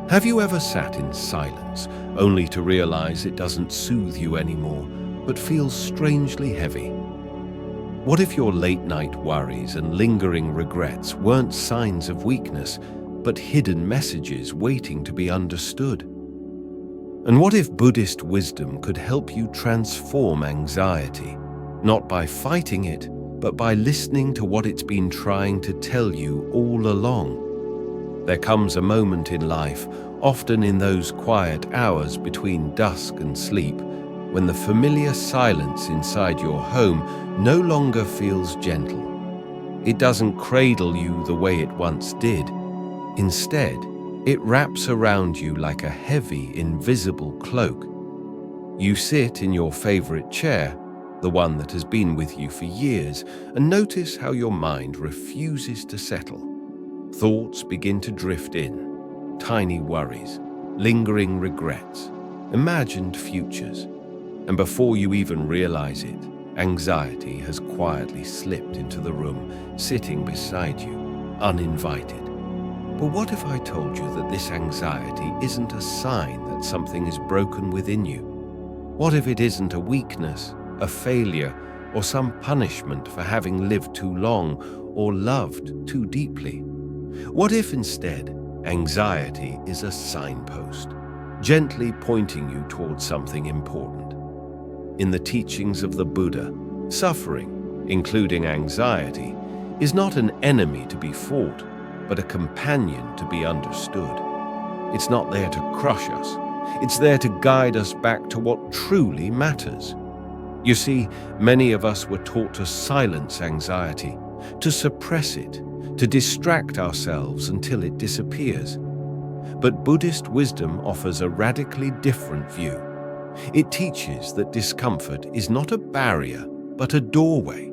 Have you ever sat in silence, only to realize it doesn't soothe you anymore, but feels strangely heavy? What if your late-night worries and lingering regrets weren't signs of weakness, but hidden messages waiting to be understood? And what if Buddhist wisdom could help you transform anxiety, not by fighting it, but by listening to what it's been trying to tell you all along? There comes a moment in life, often in those quiet hours between dusk and sleep, when the familiar silence inside your home no longer feels gentle. It doesn't cradle you the way it once did. Instead, it wraps around you like a heavy, invisible cloak. You sit in your favorite chair, the one that has been with you for years, and notice how your mind refuses to settle. Thoughts begin to drift in, tiny worries, lingering regrets, imagined futures. And before you even realize it, anxiety has quietly slipped into the room, sitting beside you, uninvited. But what if I told you that this anxiety isn't a sign that something is broken within you? What if it isn't a weakness, a failure, or some punishment for having lived too long or loved too deeply? What if instead, anxiety is a signpost, gently pointing you towards something important? In the teachings of the Buddha, suffering, including anxiety, is not an enemy to be fought, but a companion to be understood. It's not there to crush us. It's there to guide us back to what truly matters. You see, many of us were taught to silence anxiety, to suppress it, to distract ourselves until it disappears. But Buddhist wisdom offers a radically different view. It teaches that discomfort is not a barrier, but a doorway.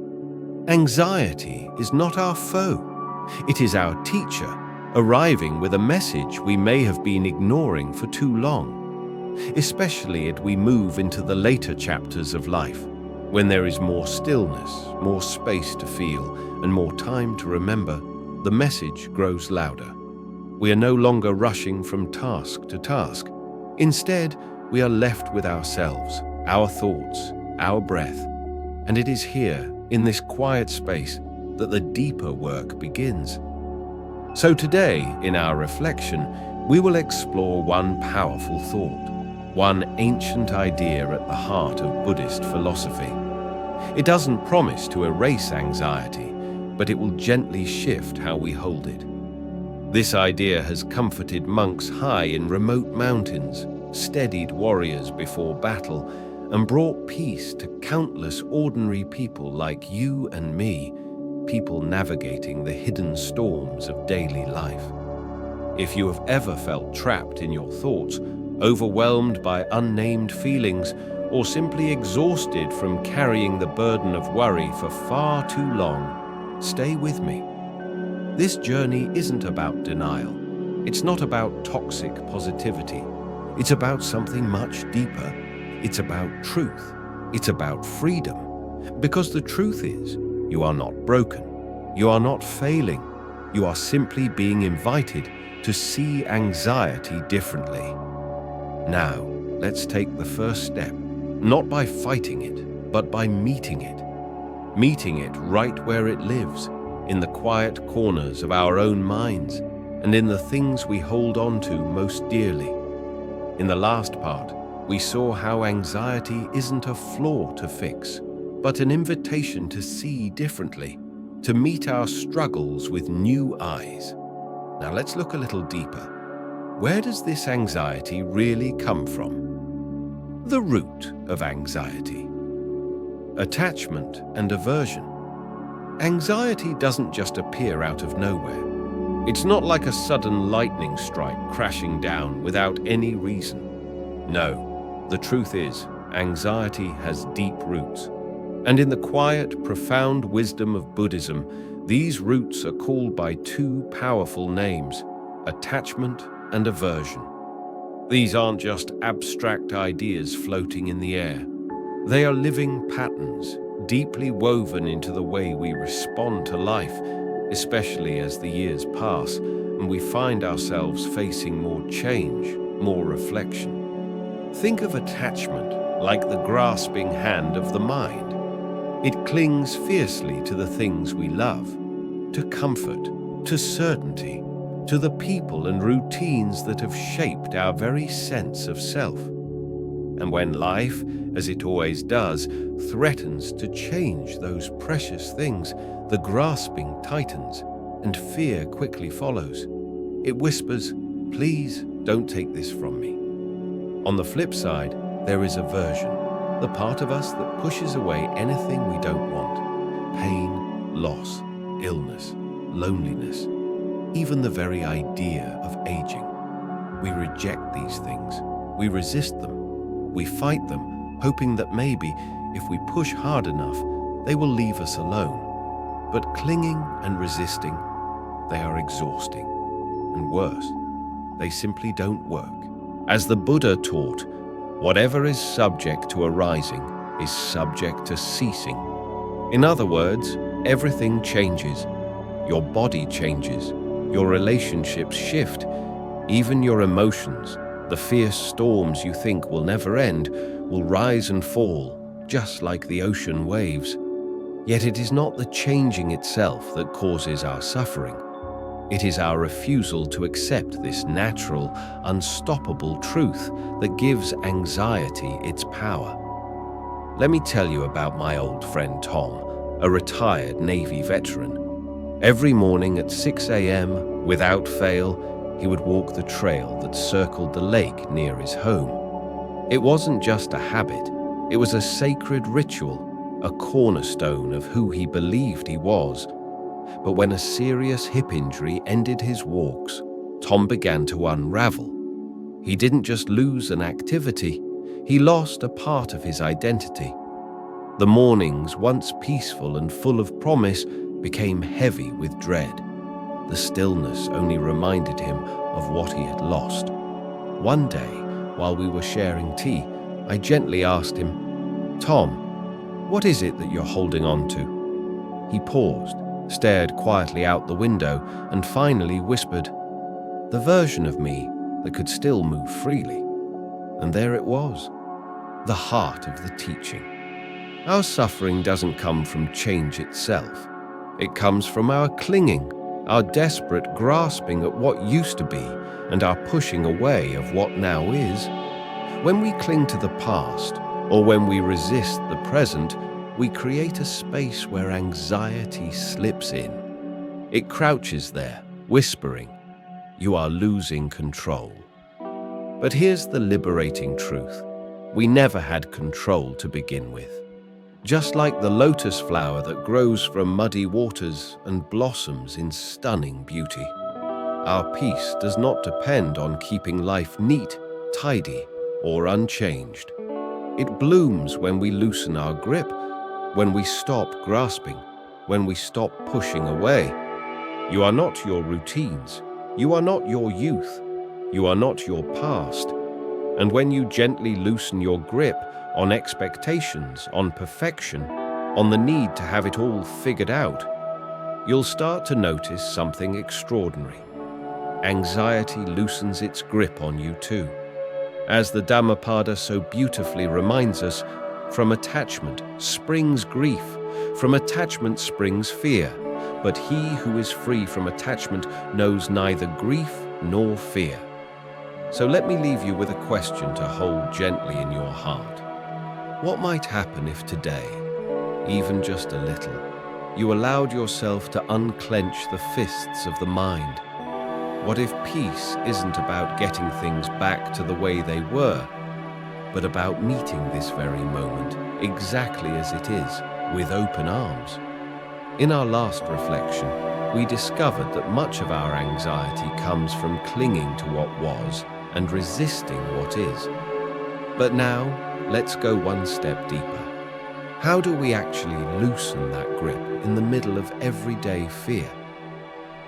Anxiety is not our foe. It is our teacher, arriving with a message we may have been ignoring for too long, especially as we move into the later chapters of life, when there is more stillness, more space to feel, and more time to remember. The message grows louder. We are no longer rushing from task to task. Instead, we are left with ourselves, our thoughts, our breath. And it is here, in this quiet space, that the deeper work begins. So today, in our reflection, we will explore one powerful thought, one ancient idea at the heart of Buddhist philosophy. It doesn't promise to erase anxiety, but it will gently shift how we hold it. This idea has comforted monks high in remote mountains, steadied warriors before battle, and brought peace to countless ordinary people like you and me, people navigating the hidden storms of daily life. If you have ever felt trapped in your thoughts, overwhelmed by unnamed feelings, or simply exhausted from carrying the burden of worry for far too long, stay with me. This journey isn't about denial. It's not about toxic positivity. It's about something much deeper. It's about truth. It's about freedom. Because the truth is, you are not broken. You are not failing. You are simply being invited to see anxiety differently. Now, let's take the first step, not by fighting it, but by meeting it. Meeting it right where it lives, in the quiet corners of our own minds, and in the things we hold on to most dearly. In the last part, we saw how anxiety isn't a flaw to fix, but an invitation to see differently, to meet our struggles with new eyes. Now let's look a little deeper. Where does this anxiety really come from? The root of anxiety. Attachment and aversion. Anxiety doesn't just appear out of nowhere. It's not like a sudden lightning strike crashing down without any reason. No, the truth is, anxiety has deep roots. And in the quiet, profound wisdom of Buddhism, these roots are called by two powerful names: attachment and aversion. These aren't just abstract ideas floating in the air. They are living patterns, deeply woven into the way we respond to life, especially as the years pass, and we find ourselves facing more change, more reflection. Think of attachment like the grasping hand of the mind. It clings fiercely to the things we love, to comfort, to certainty, to the people and routines that have shaped our very sense of self. And when life, as it always does, threatens to change those precious things, the grasping tightens, and fear quickly follows. It whispers, "Please don't take this from me." On the flip side, there is aversion, the part of us that pushes away anything we don't want. Pain, loss, illness, loneliness, even the very idea of aging. We reject these things. We resist them. We fight them, hoping that maybe, if we push hard enough, they will leave us alone. But clinging and resisting, they are exhausting. And worse, they simply don't work. As the Buddha taught, whatever is subject to arising is subject to ceasing. In other words, everything changes. Your body changes. Your relationships shift. Even your emotions, the fierce storms you think will never end, will rise and fall, just like the ocean waves. Yet it is not the changing itself that causes our suffering. It is our refusal to accept this natural, unstoppable truth that gives anxiety its power. Let me tell you about my old friend Tom, a retired Navy veteran. Every morning at 6 a.m., without fail, he would walk the trail that circled the lake near his home. It wasn't just a habit, it was a sacred ritual, a cornerstone of who he believed he was. But when a serious hip injury ended his walks, Tom began to unravel. He didn't just lose an activity, he lost a part of his identity. The mornings, once peaceful and full of promise, became heavy with dread. The stillness only reminded him of what he had lost. One day, while we were sharing tea, I gently asked him, "Tom, what is it that you're holding on to?" He paused, stared quietly out the window, and finally whispered, "The version of me that could still move freely." And there it was, the heart of the teaching. Our suffering doesn't come from change itself. It comes from our clinging, our desperate grasping at what used to be, and our pushing away of what now is. When we cling to the past, or when we resist the present, we create a space where anxiety slips in. It crouches there, whispering, "You are losing control." But here's the liberating truth. We never had control to begin with. Just like the lotus flower that grows from muddy waters and blossoms in stunning beauty, our peace does not depend on keeping life neat, tidy, or unchanged. It blooms when we loosen our grip, when we stop grasping, when we stop pushing away. You are not your routines. You are not your youth. You are not your past. And when you gently loosen your grip on expectations, on perfection, on the need to have it all figured out, you'll start to notice something extraordinary. Anxiety loosens its grip on you too. As the Dhammapada so beautifully reminds us, from attachment springs grief, from attachment springs fear, but he who is free from attachment knows neither grief nor fear. So let me leave you with a question to hold gently in your heart. What might happen if today, even just a little, you allowed yourself to unclench the fists of the mind? What if peace isn't about getting things back to the way they were, but about meeting this very moment exactly as it is, with open arms? In our last reflection, we discovered that much of our anxiety comes from clinging to what was and resisting what is. But now, let's go one step deeper. How do we actually loosen that grip in the middle of everyday fear?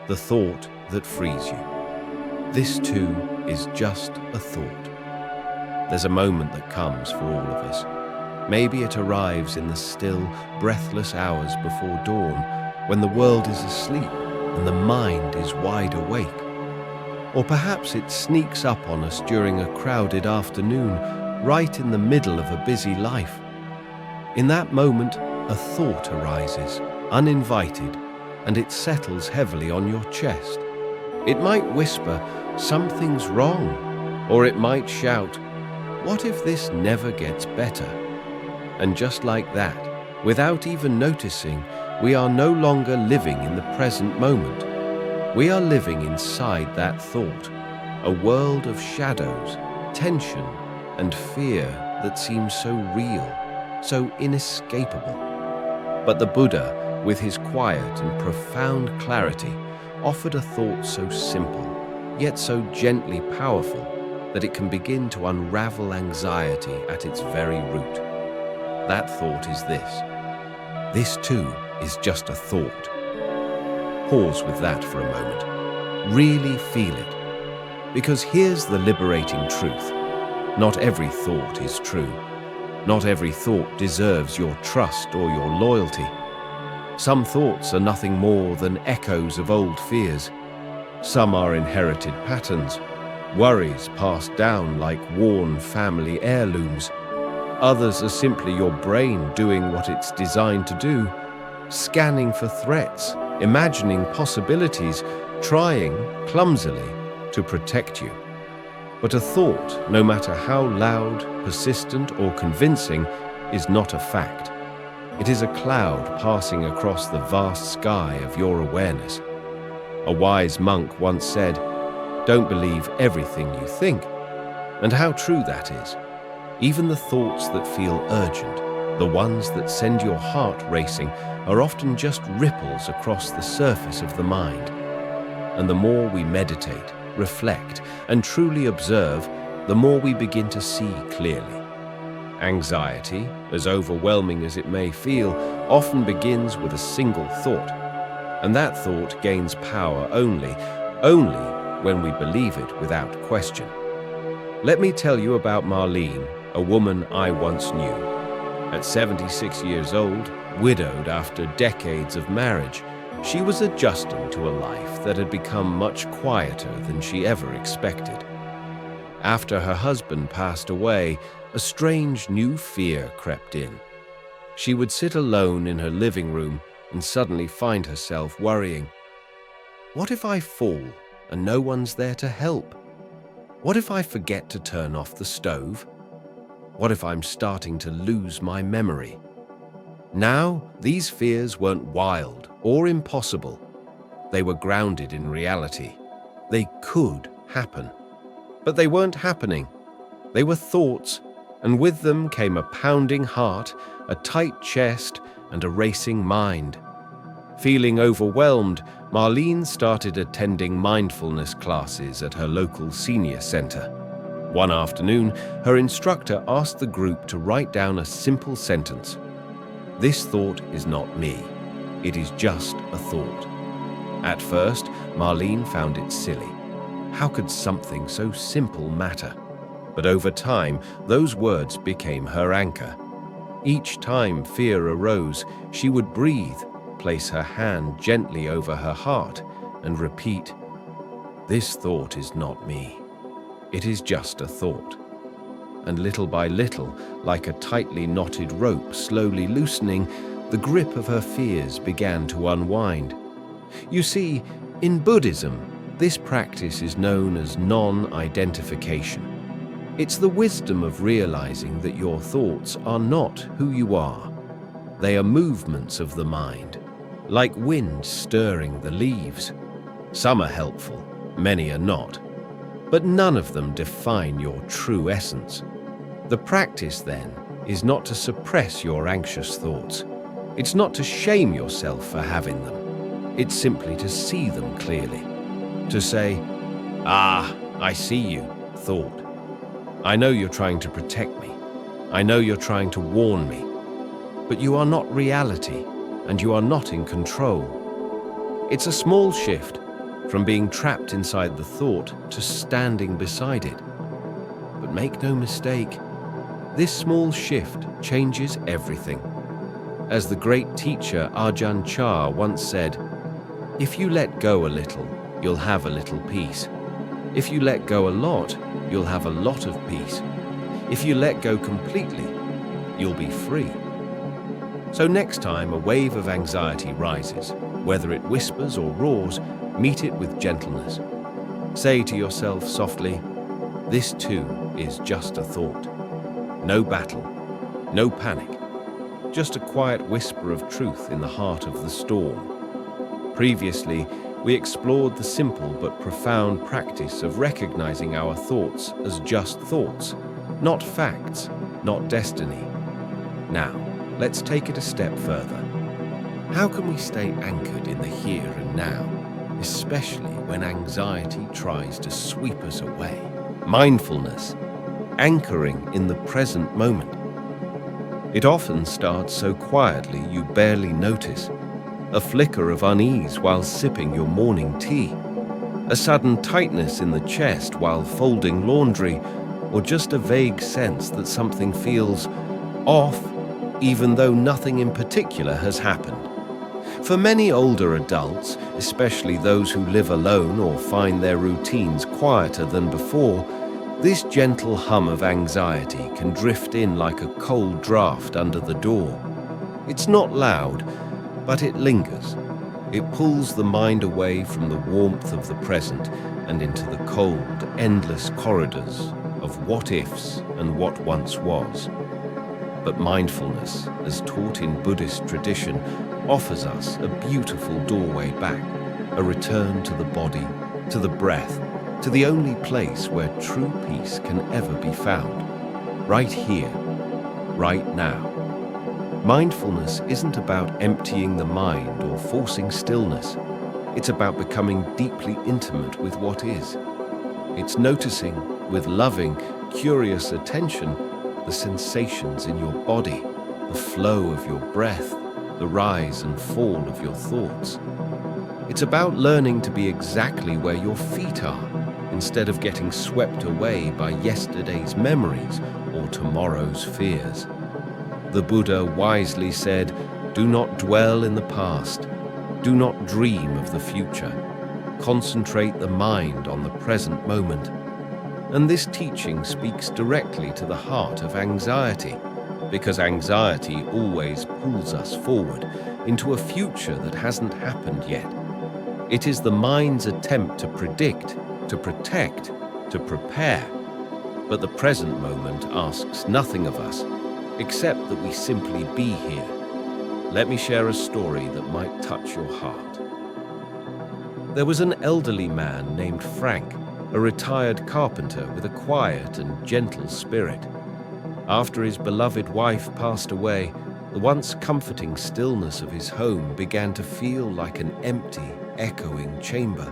The thought that frees you. This too is just a thought. There's a moment that comes for all of us. Maybe it arrives in the still, breathless hours before dawn, when the world is asleep and the mind is wide awake. Or perhaps it sneaks up on us during a crowded afternoon, right in the middle of a busy life. In that moment, a thought arises, uninvited, and it settles heavily on your chest. It might whisper, "Something's wrong," or it might shout, "What if this never gets better?" And just like that, without even noticing, we are no longer living in the present moment. We are living inside that thought, a world of shadows, tension, and fear that seems so real, so inescapable. But the Buddha, with his quiet and profound clarity, offered a thought so simple, yet so gently powerful, that it can begin to unravel anxiety at its very root. That thought is this: this too is just a thought. Pause with that for a moment. Really feel it. Because here's the liberating truth. Not every thought is true. Not every thought deserves your trust or your loyalty. Some thoughts are nothing more than echoes of old fears. Some are inherited patterns, worries passed down like worn family heirlooms. Others are simply your brain doing what it's designed to do, scanning for threats, imagining possibilities, trying, clumsily, to protect you. But a thought, no matter how loud, persistent, or convincing, is not a fact. It is a cloud passing across the vast sky of your awareness. A wise monk once said, "Don't believe everything you think." And how true that is. Even the thoughts that feel urgent, the ones that send your heart racing, are often just ripples across the surface of the mind. And the more we meditate, reflect, and truly observe, the more we begin to see clearly. Anxiety, as overwhelming as it may feel, often begins with a single thought. And that thought gains power only when we believe it without question. Let me tell you about Marlene, a woman I once knew. At 76 years old, widowed after decades of marriage, she was adjusting to a life that had become much quieter than she ever expected. After her husband passed away, a strange new fear crept in. She would sit alone in her living room and suddenly find herself worrying. What if I fall and no one's there to help? What if I forget to turn off the stove? What if I'm starting to lose my memory? Now, these fears weren't wild or impossible. They were grounded in reality. They could happen. But they weren't happening. They were thoughts, and with them came a pounding heart, a tight chest, and a racing mind. Feeling overwhelmed, Marlene started attending mindfulness classes at her local senior center. One afternoon, her instructor asked the group to write down a simple sentence. "This thought is not me. It is just a thought." At first, Marlene found it silly. How could something so simple matter? But over time, those words became her anchor. Each time fear arose, she would breathe, place her hand gently over her heart, and repeat, "This thought is not me. It is just a thought." And little by little, like a tightly knotted rope slowly loosening, the grip of her fears began to unwind. You see, in Buddhism, this practice is known as non-identification. It's the wisdom of realizing that your thoughts are not who you are. They are movements of the mind, like wind stirring the leaves. Some are helpful, many are not, but none of them define your true essence. The practice, then, is not to suppress your anxious thoughts. It's not to shame yourself for having them. It's simply to see them clearly. To say, "Ah, I see you, thought. I know you're trying to protect me. I know you're trying to warn me. But you are not reality, and you are not in control." It's a small shift from being trapped inside the thought to standing beside it. But make no mistake, this small shift changes everything. As the great teacher Ajahn Chah once said, "If you let go a little, you'll have a little peace. If you let go a lot, you'll have a lot of peace. If you let go completely, you'll be free. So next time a wave of anxiety rises, whether it whispers or roars, meet it with gentleness. Say to yourself softly, "This too is just a thought." No battle, no panic, just a quiet whisper of truth in the heart of the storm. Previously, we explored the simple but profound practice of recognizing our thoughts as just thoughts, not facts, not destiny. Now, let's take it a step further. How can we stay anchored in the here and now, especially when anxiety tries to sweep us away? Mindfulness, anchoring in the present moment. It often starts so quietly you barely notice. A flicker of unease while sipping your morning tea, a sudden tightness in the chest while folding laundry, or just a vague sense that something feels off, even though nothing in particular has happened. For many older adults, especially those who live alone or find their routines quieter than before, this gentle hum of anxiety can drift in like a cold draft under the door. It's not loud, but it lingers. It pulls the mind away from the warmth of the present and into the cold, endless corridors of what-ifs and what once was. But mindfulness, as taught in Buddhist tradition, offers us a beautiful doorway back, a return to the body, to the breath, to the only place where true peace can ever be found. Right here, right now. Mindfulness isn't about emptying the mind or forcing stillness. It's about becoming deeply intimate with what is. It's noticing, with loving, curious attention, the sensations in your body, the flow of your breath, the rise and fall of your thoughts. It's about learning to be exactly where your feet are, instead of getting swept away by yesterday's memories or tomorrow's fears. The Buddha wisely said, "Do not dwell in the past. Do not dream of the future. Concentrate the mind on the present moment." And this teaching speaks directly to the heart of anxiety, because anxiety always pulls us forward into a future that hasn't happened yet. It is the mind's attempt to predict, to protect, to prepare. But the present moment asks nothing of us, except that we simply be here. Let me share a story that might touch your heart. There was an elderly man named Frank, a retired carpenter with a quiet and gentle spirit. After his beloved wife passed away, the once comforting stillness of his home began to feel like an empty, echoing chamber.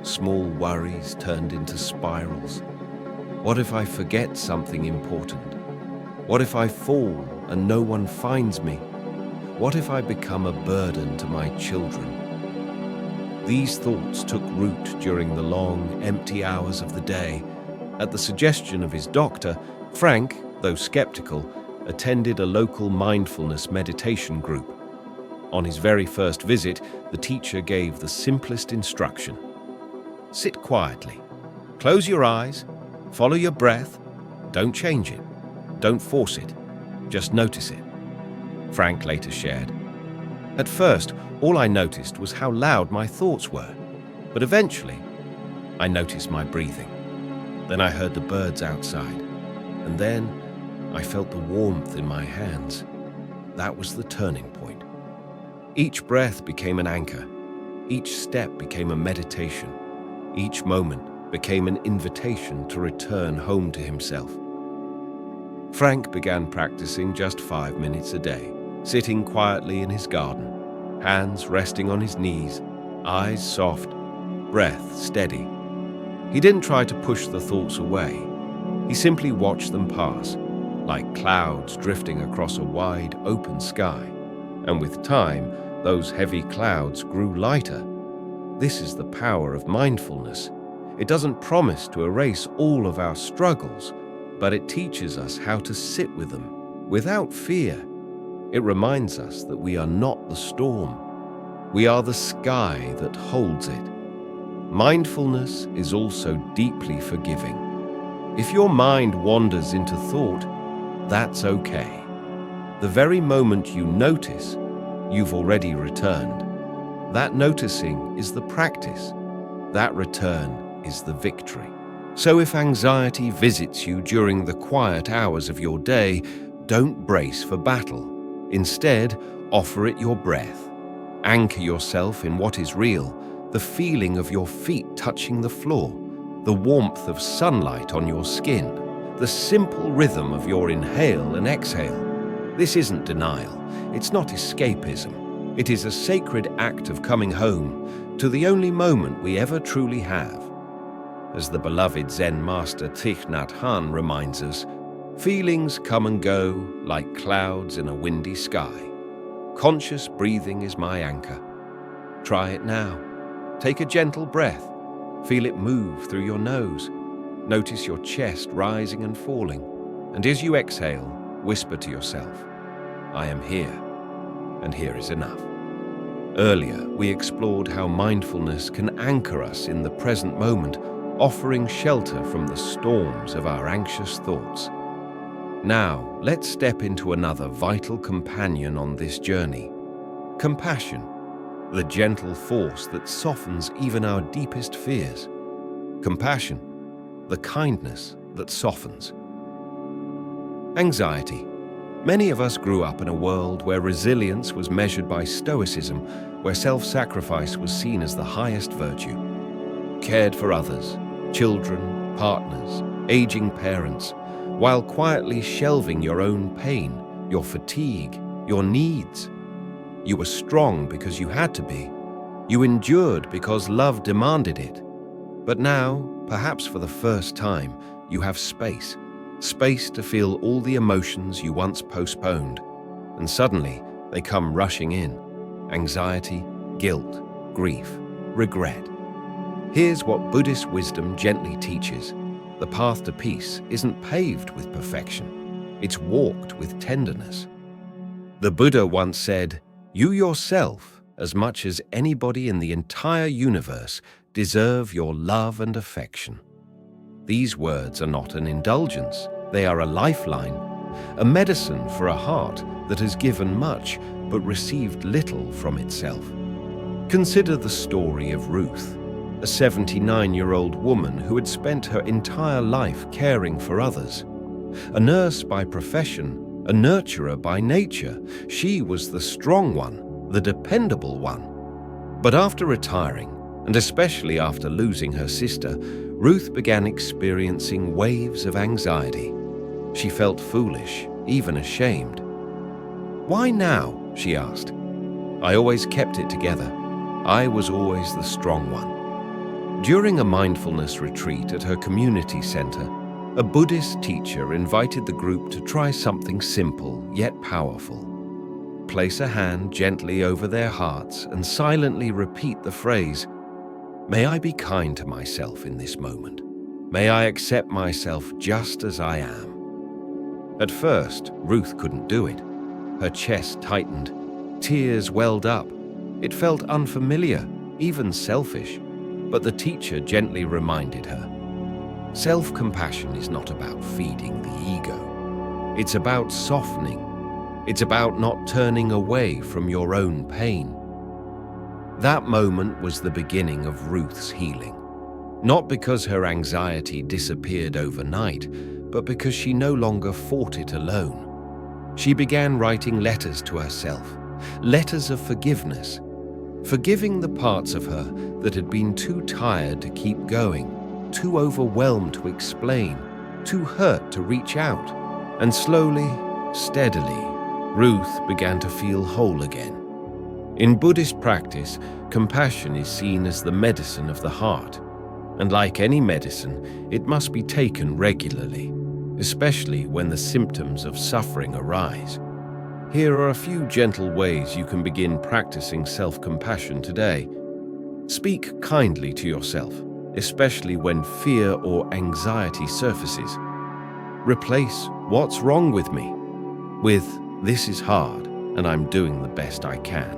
Small worries turned into spirals. What if I forget something important? What if I fall and no one finds me? What if I become a burden to my children? These thoughts took root during the long, empty hours of the day. At the suggestion of his doctor, Frank, though skeptical, attended a local mindfulness meditation group. On his very first visit, the teacher gave the simplest instruction. Sit quietly. Close your eyes. Follow your breath. Don't change it. Don't force it. Just notice it. Frank later shared. At first, all I noticed was how loud my thoughts were. But eventually, I noticed my breathing. Then I heard the birds outside. And then I felt the warmth in my hands. That was the turning point. Each breath became an anchor. Each step became a meditation. Each moment became an invitation to return home to himself. Frank began practicing just 5 minutes a day, sitting quietly in his garden, hands resting on his knees, eyes soft, breath steady. He didn't try to push the thoughts away. He simply watched them pass, like clouds drifting across a wide, open sky. And with time, those heavy clouds grew lighter. This is the power of mindfulness. It doesn't promise to erase all of our struggles, but it teaches us how to sit with them without fear. It reminds us that we are not the storm. We are the sky that holds it. Mindfulness is also deeply forgiving. If your mind wanders into thought, that's okay. The very moment you notice, you've already returned. That noticing is the practice. That return is the victory. So if anxiety visits you during the quiet hours of your day, don't brace for battle. Instead, offer it your breath. Anchor yourself in what is real, the feeling of your feet touching the floor, the warmth of sunlight on your skin, the simple rhythm of your inhale and exhale. This isn't denial. It's not escapism. It is a sacred act of coming home to the only moment we ever truly have. As the beloved Zen master Thich Nhat Hanh reminds us, feelings come and go like clouds in a windy sky. Conscious breathing is my anchor. Try it now. Take a gentle breath. Feel it move through your nose. Notice your chest rising and falling. And as you exhale, whisper to yourself, I am here, and here is enough. Earlier, we explored how mindfulness can anchor us in the present moment, offering shelter from the storms of our anxious thoughts. Now, let's step into another vital companion on this journey. Compassion, the gentle force that softens even our deepest fears. Compassion, the kindness that softens. Anxiety. Many of us grew up in a world where resilience was measured by stoicism, where self-sacrifice was seen as the highest virtue. Cared for others, children, partners, aging parents, while quietly shelving your own pain, your fatigue, your needs. You were strong because you had to be. You endured because love demanded it. But now, perhaps for the first time, you have space to feel all the emotions you once postponed. And suddenly, they come rushing in. Anxiety, guilt, grief, regret. Here's what Buddhist wisdom gently teaches. The path to peace isn't paved with perfection. It's walked with tenderness. The Buddha once said, "You yourself, as much as anybody in the entire universe, deserve your love and affection." These words are not an indulgence. They are a lifeline, a medicine for a heart that has given much but received little from itself. Consider the story of Ruth, a 79-year-old woman who had spent her entire life caring for others. A nurse by profession, a nurturer by nature, she was the strong one, the dependable one. But after retiring, and especially after losing her sister, Ruth began experiencing waves of anxiety. She felt foolish, even ashamed. "Why now?" she asked. "I always kept it together. I was always the strong one." During a mindfulness retreat at her community center, a Buddhist teacher invited the group to try something simple yet powerful. Place a hand gently over their hearts and silently repeat the phrase, "May I be kind to myself in this moment. May I accept myself just as I am." At first, Ruth couldn't do it. Her chest tightened, tears welled up. It felt unfamiliar, even selfish. But the teacher gently reminded her, self-compassion is not about feeding the ego. It's about softening. It's about not turning away from your own pain. That moment was the beginning of Ruth's healing. Not because her anxiety disappeared overnight, but because she no longer fought it alone. She began writing letters to herself, letters of forgiveness, forgiving the parts of her that had been too tired to keep going, too overwhelmed to explain, too hurt to reach out. And slowly, steadily, Ruth began to feel whole again. In Buddhist practice, compassion is seen as the medicine of the heart. And like any medicine, it must be taken regularly, especially when the symptoms of suffering arise. Here are a few gentle ways you can begin practicing self-compassion today. Speak kindly to yourself, especially when fear or anxiety surfaces. Replace "what's wrong with me" with "this is hard and I'm doing the best I can."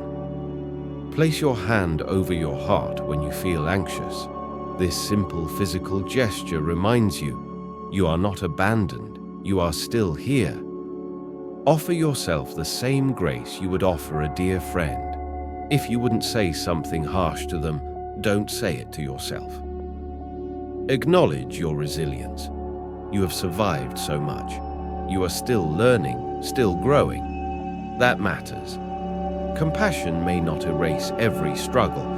Place your hand over your heart when you feel anxious. This simple physical gesture reminds you, you are not abandoned, you are still here. Offer yourself the same grace you would offer a dear friend. If you wouldn't say something harsh to them, don't say it to yourself. Acknowledge your resilience. You have survived so much. You are still learning, still growing. That matters. Compassion may not erase every struggle,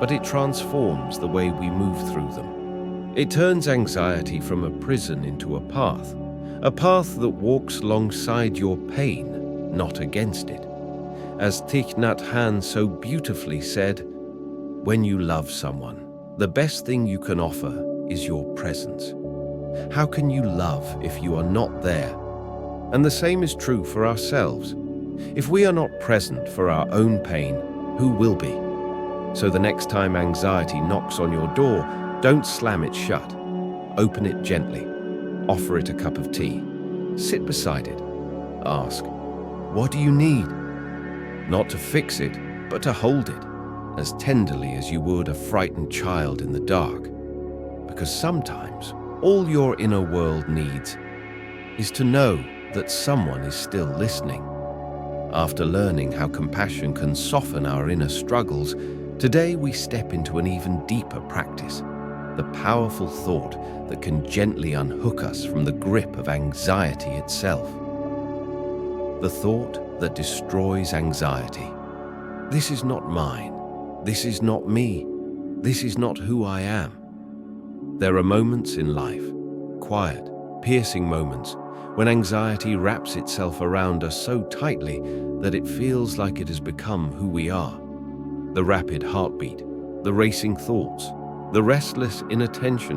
but it transforms the way we move through them. It turns anxiety from a prison into a path that walks alongside your pain, not against it. As Thich Nhat Hanh so beautifully said, when you love someone, the best thing you can offer is your presence. How can you love if you are not there? And the same is true for ourselves. If we are not present for our own pain, who will be? So the next time anxiety knocks on your door, don't slam it shut. Open it gently. Offer it a cup of tea. Sit beside it. Ask, what do you need? Not to fix it, but to hold it, as tenderly as you would a frightened child in the dark. Because sometimes all your inner world needs is to know that someone is still listening. After learning how compassion can soften our inner struggles, today we step into an even deeper practice, the powerful thought that can gently unhook us from the grip of anxiety itself. The thought that destroys anxiety. This is not mine. This is not me. This is not who I am. There are moments in life, quiet, piercing moments, when anxiety wraps itself around us so tightly that it feels like it has become who we are. The rapid heartbeat, the racing thoughts, the restless inattention,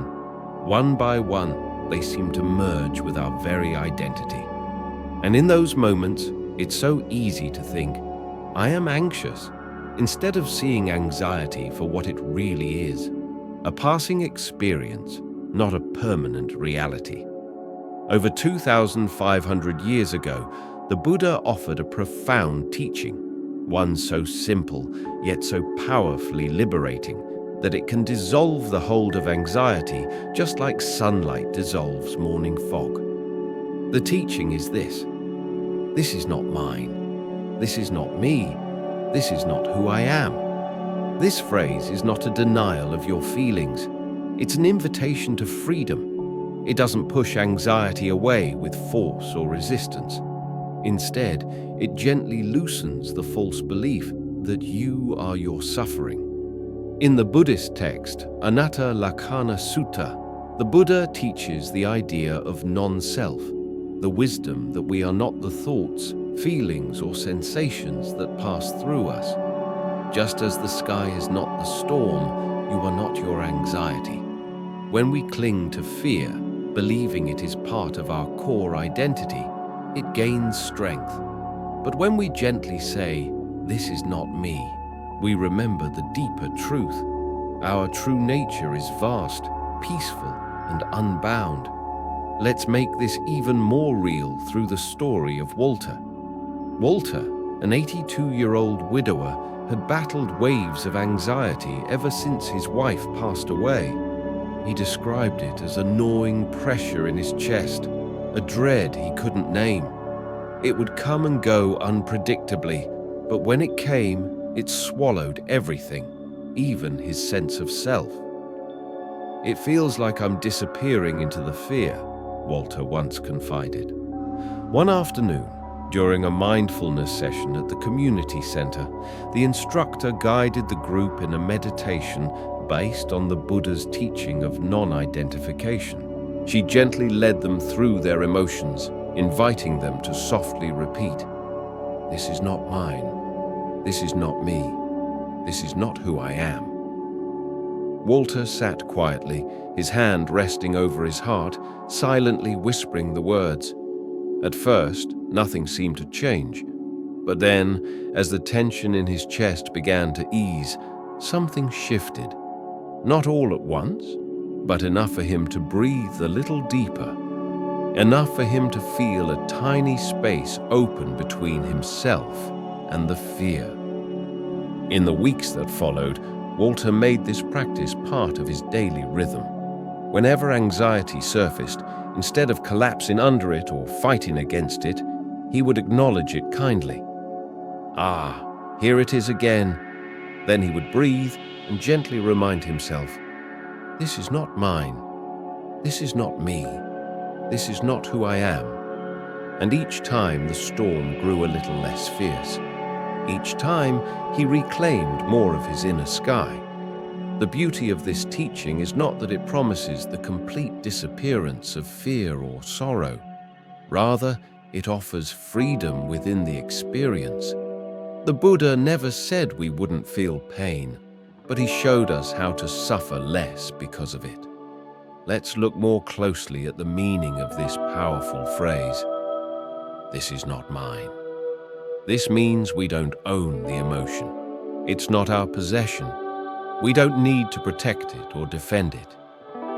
one by one, they seem to merge with our very identity. And in those moments, it's so easy to think, I am anxious, instead of seeing anxiety for what it really is, a passing experience, not a permanent reality. Over 2,500 years ago, the Buddha offered a profound teaching, one so simple yet so powerfully liberating that it can dissolve the hold of anxiety just like sunlight dissolves morning fog. The teaching is this: this is not mine, this is not me, this is not who I am. This phrase is not a denial of your feelings, it's an invitation to freedom. It doesn't push anxiety away with force or resistance. Instead, it gently loosens the false belief that you are your suffering. In the Buddhist text, Anatta Lakkhana Sutta, the Buddha teaches the idea of non-self, the wisdom that we are not the thoughts, feelings, or sensations that pass through us. Just as the sky is not the storm, you are not your anxiety. When we cling to fear, believing it is part of our core identity, it gains strength. But when we gently say, "This is not me," we remember the deeper truth. Our true nature is vast, peaceful, and unbound. Let's make this even more real through the story of Walter. Walter, an 82-year-old widower, had battled waves of anxiety ever since his wife passed away. He described it as a gnawing pressure in his chest, a dread he couldn't name. It would come and go unpredictably, but when it came, it swallowed everything, even his sense of self. "It feels like I'm disappearing into the fear," Walter once confided. One afternoon, during a mindfulness session at the community center, the instructor guided the group in a meditation based on the Buddha's teaching of non-identification. She gently led them through their emotions, inviting them to softly repeat, "This is not mine. This is not me. This is not who I am." Walter sat quietly, his hand resting over his heart, silently whispering the words. At first, nothing seemed to change. But then, as the tension in his chest began to ease, something shifted. Not all at once, but enough for him to breathe a little deeper. Enough for him to feel a tiny space open between himself and the fear. In the weeks that followed, Walter made this practice part of his daily rhythm. Whenever anxiety surfaced, instead of collapsing under it or fighting against it, he would acknowledge it kindly. Ah, here it is again. Then he would breathe and gently remind himself, this is not mine. This is not me. This is not who I am. And each time the storm grew a little less fierce. Each time he reclaimed more of his inner sky. The beauty of this teaching is not that it promises the complete disappearance of fear or sorrow. Rather, it offers freedom within the experience. The Buddha never said we wouldn't feel pain, but he showed us how to suffer less because of it. Let's look more closely at the meaning of this powerful phrase. This is not mine. This means we don't own the emotion. It's not our possession. We don't need to protect it or defend it.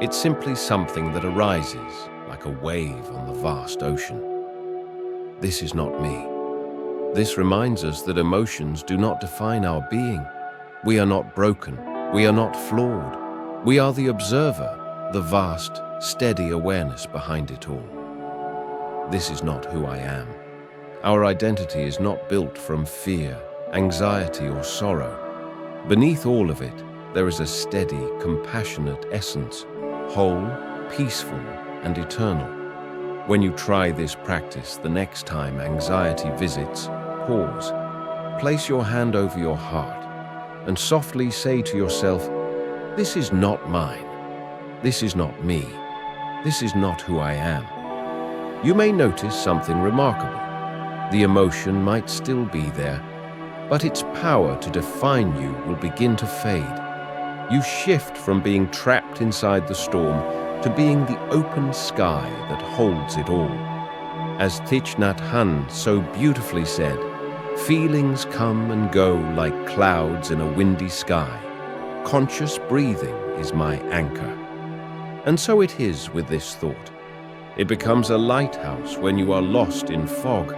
It's simply something that arises like a wave on the vast ocean. This is not me. This reminds us that emotions do not define our being. We are not broken. We are not flawed. We are the observer, the vast, steady awareness behind it all. This is not who I am. Our identity is not built from fear, anxiety, or sorrow. Beneath all of it, there is a steady, compassionate essence, whole, peaceful, and eternal. When you try this practice the next time anxiety visits, pause, place your hand over your heart, and softly say to yourself, this is not mine. This is not me. This is not who I am. You may notice something remarkable. The emotion might still be there, but its power to define you will begin to fade. You shift from being trapped inside the storm to being the open sky that holds it all. As Thich Nhat Hanh so beautifully said, feelings come and go like clouds in a windy sky. Conscious breathing is my anchor. And so it is with this thought. It becomes a lighthouse when you are lost in fog,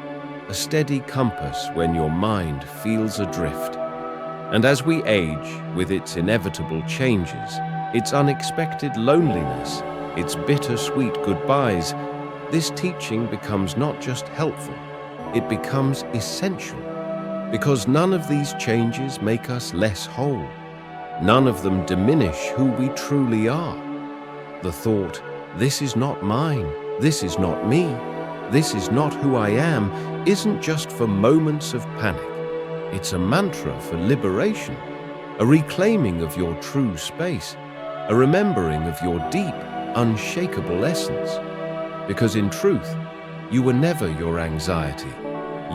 a steady compass when your mind feels adrift. And as we age, with its inevitable changes, its unexpected loneliness, its bittersweet goodbyes, this teaching becomes not just helpful, it becomes essential. Because none of these changes make us less whole. None of them diminish who we truly are. The thought, this is not mine, this is not me, this is not who I am, isn't just for moments of panic. It's a mantra for liberation, a reclaiming of your true space, a remembering of your deep, unshakable essence. Because in truth, you were never your anxiety.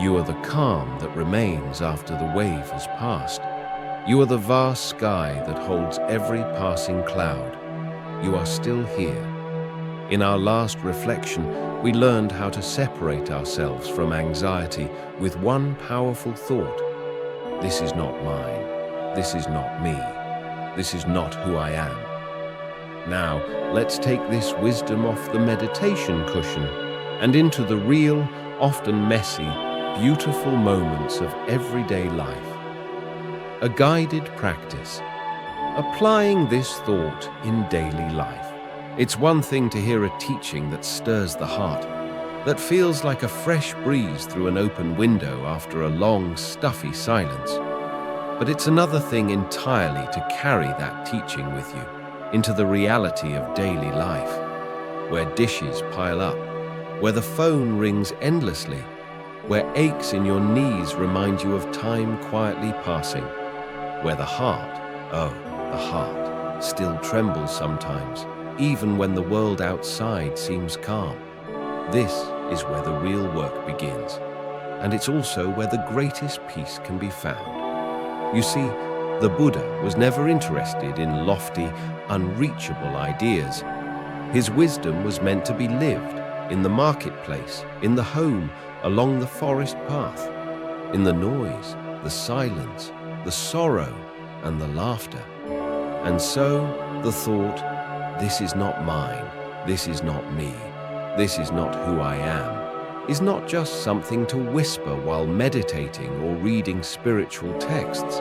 You are the calm that remains after the wave has passed. You are the vast sky that holds every passing cloud. You are still here. In our last reflection, we learned how to separate ourselves from anxiety with one powerful thought. This is not mine. This is not me. This is not who I am. Now, let's take this wisdom off the meditation cushion and into the real, often messy, beautiful moments of everyday life. A guided practice. Applying this thought in daily life. It's one thing to hear a teaching that stirs the heart, that feels like a fresh breeze through an open window after a long, stuffy silence. But it's another thing entirely to carry that teaching with you into the reality of daily life, where dishes pile up, where the phone rings endlessly, where aches in your knees remind you of time quietly passing, where the heart, the heart, still trembles sometimes, even when the world outside seems calm. This is where the real work begins, and it's also where the greatest peace can be found. You see, the Buddha was never interested in lofty, unreachable ideas. His wisdom was meant to be lived in the marketplace, in the home, along the forest path, in the noise, the silence, the sorrow, and the laughter. And so the thought, this is not mine, this is not me, this is not who I am, is not just something to whisper while meditating or reading spiritual texts.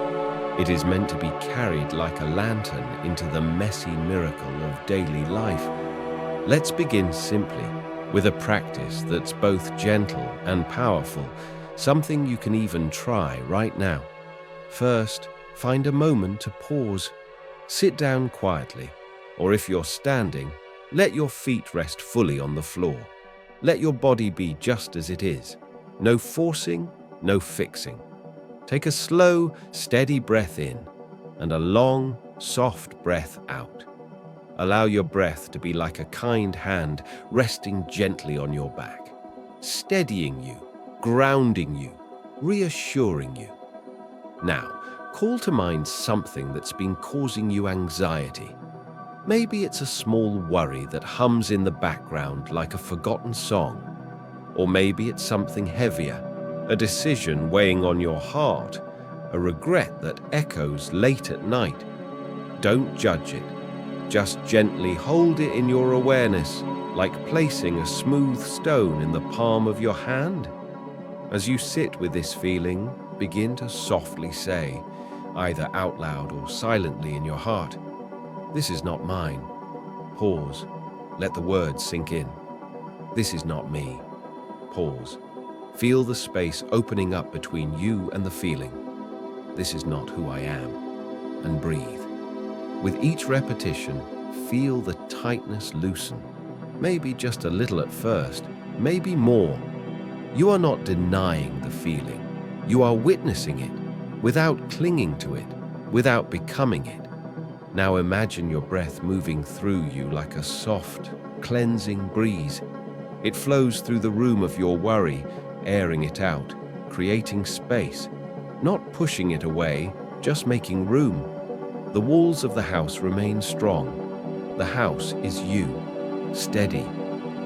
It is meant to be carried like a lantern into the messy miracle of daily life. Let's begin simply with a practice that's both gentle and powerful, something you can even try right now. First, find a moment to pause. Sit down quietly, or if you're standing, let your feet rest fully on the floor. Let your body be just as it is. No forcing, no fixing. Take a slow, steady breath in and a long, soft breath out. Allow your breath to be like a kind hand resting gently on your back, steadying you, grounding you, reassuring you. Now, call to mind something that's been causing you anxiety. Maybe it's a small worry that hums in the background like a forgotten song. Or maybe it's something heavier, a decision weighing on your heart, a regret that echoes late at night. Don't judge it. Just gently hold it in your awareness, like placing a smooth stone in the palm of your hand. As you sit with this feeling, begin to softly say, either out loud or silently in your heart, "This is not mine." Pause. Let the words sink in. "This is not me." Pause. Feel the space opening up between you and the feeling. "This is not who I am." And breathe. With each repetition, feel the tightness loosen. Maybe just a little at first, maybe more. You are not denying the feeling. You are witnessing it, without clinging to it, without becoming it. Now imagine your breath moving through you like a soft, cleansing breeze. It flows through the room of your worry, airing it out, creating space, not pushing it away, just making room. The walls of the house remain strong. The house is you, steady,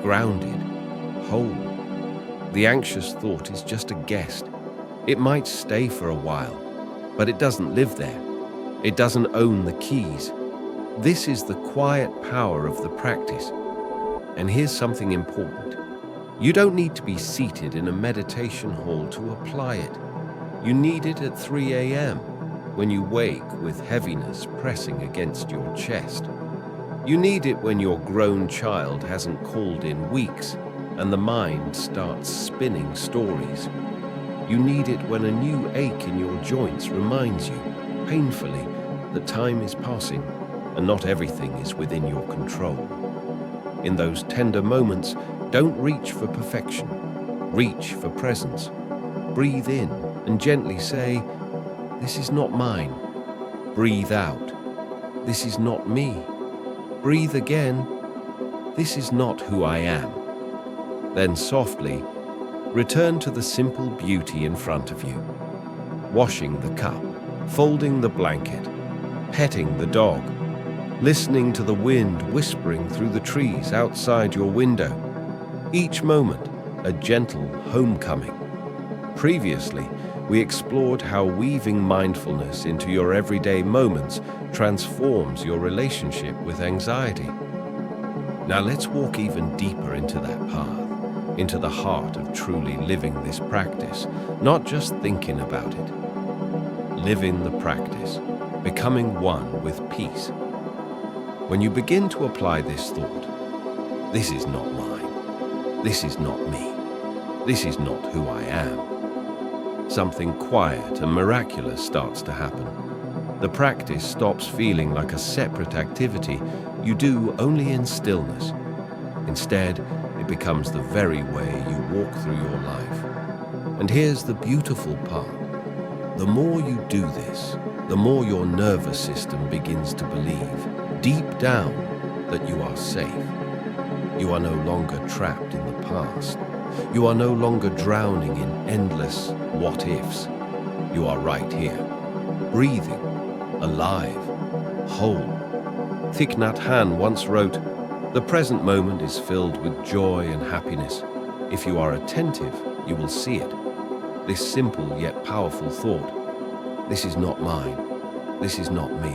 grounded, whole. The anxious thought is just a guest. It might stay for a while, but it doesn't live there. It doesn't own the keys. This is the quiet power of the practice. And here's something important. You don't need to be seated in a meditation hall to apply it. You need it at 3 a.m. when you wake with heaviness pressing against your chest. You need it when your grown child hasn't called in weeks and the mind starts spinning stories. You need it when a new ache in your joints reminds you, painfully, that time is passing and not everything is within your control. In those tender moments, don't reach for perfection. Reach for presence. Breathe in and gently say, "This is not mine." Breathe out. "This is not me." Breathe again. "This is not who I am." Then softly, return to the simple beauty in front of you. Washing the cup, folding the blanket, petting the dog, listening to the wind whispering through the trees outside your window. Each moment, a gentle homecoming. Previously, we explored how weaving mindfulness into your everyday moments transforms your relationship with anxiety. Now let's walk even deeper into that path, into the heart of truly living this practice, not just thinking about it. Living the practice, becoming one with peace. When you begin to apply this thought, "This is not mine. This is not me. This is not who I am," something quiet and miraculous starts to happen. The practice stops feeling like a separate activity you do only in stillness. Instead, it becomes the very way you walk through your life. And here's the beautiful part. The more you do this, the more your nervous system begins to believe, deep down, that you are safe. You are no longer trapped in the past. You are no longer drowning in endless what-ifs. You are right here, breathing, alive, whole. Thich Nhat Hanh once wrote, "The present moment is filled with joy and happiness. If you are attentive, you will see it." This simple yet powerful thought, "This is not mine. This is not me.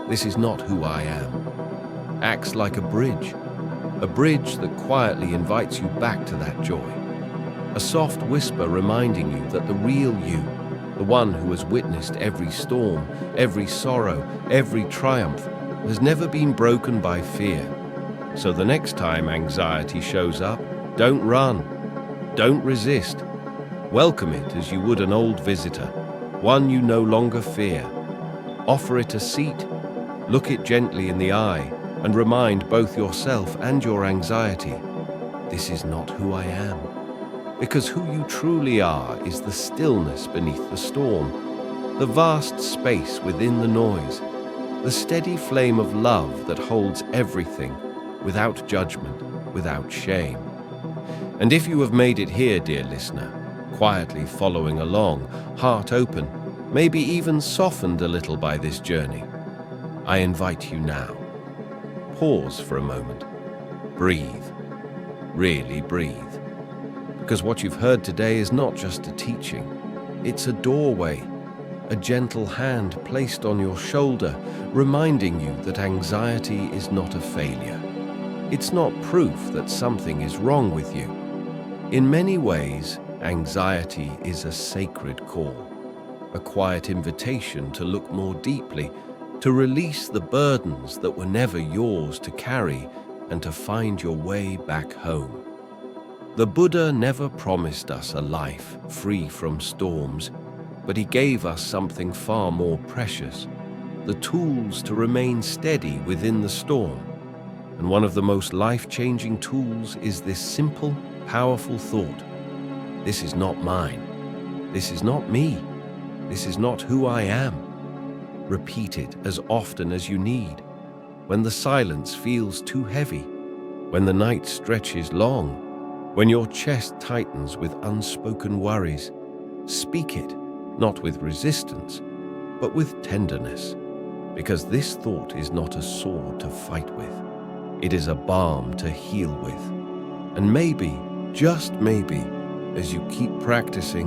This is not who I am," acts like a bridge that quietly invites you back to that joy. A soft whisper reminding you that the real you, The one who has witnessed every storm, every sorrow, every triumph, has never been broken by fear. So the next time anxiety shows up, don't run, don't resist. Welcome it as you would an old visitor, one you no longer fear. Offer it a seat, look it gently in the eye, and remind both yourself and your anxiety, this is not who I am. Because who you truly are is the stillness beneath the storm, the vast space within the noise, the steady flame of love that holds everything without judgment, without shame. And if you have made it here, dear listener, quietly following along, heart open, maybe even softened a little by this journey, I invite you now. Pause for a moment. Breathe. Really breathe. Because what you've heard today is not just a teaching. It's a doorway, a gentle hand placed on your shoulder, reminding you that anxiety is not a failure. It's not proof that something is wrong with you. In many ways, anxiety is a sacred call, a quiet invitation to look more deeply, to release the burdens that were never yours to carry, and to find your way back home. The Buddha never promised us a life free from storms, but he gave us something far more precious, the tools to remain steady within the storm. And one of the most life-changing tools is this simple, powerful thought. This is not mine. This is not me. This is not who I am. Repeat it as often as you need. When the silence feels too heavy, when the night stretches long, when your chest tightens with unspoken worries, speak it, not with resistance, but with tenderness, because this thought is not a sword to fight with. It is a balm to heal with. And maybe, just maybe, as you keep practicing,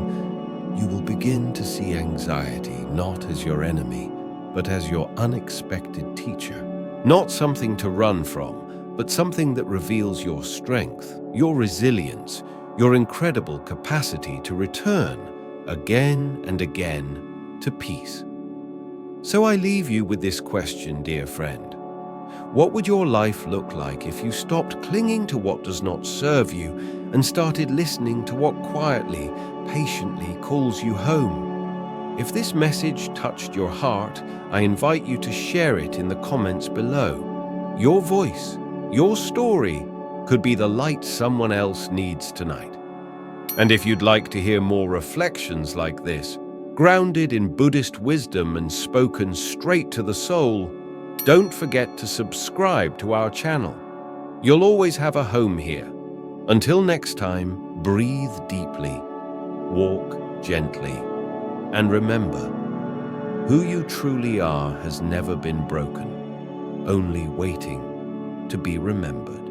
you will begin to see anxiety not as your enemy, but as your unexpected teacher. Not something to run from, but something that reveals your strength, your resilience, your incredible capacity to return again and again to peace. So I leave you with this question, dear friend. What would your life look like if you stopped clinging to what does not serve you and started listening to what quietly, patiently calls you home? If this message touched your heart, I invite you to share it in the comments below. Your voice, your story could be the light someone else needs tonight. And if you'd like to hear more reflections like this, grounded in Buddhist wisdom and spoken straight to the soul, don't forget to subscribe to our channel. You'll always have a home here. Until next time, breathe deeply, walk gently, and remember, who you truly are has never been broken, only waiting to be remembered.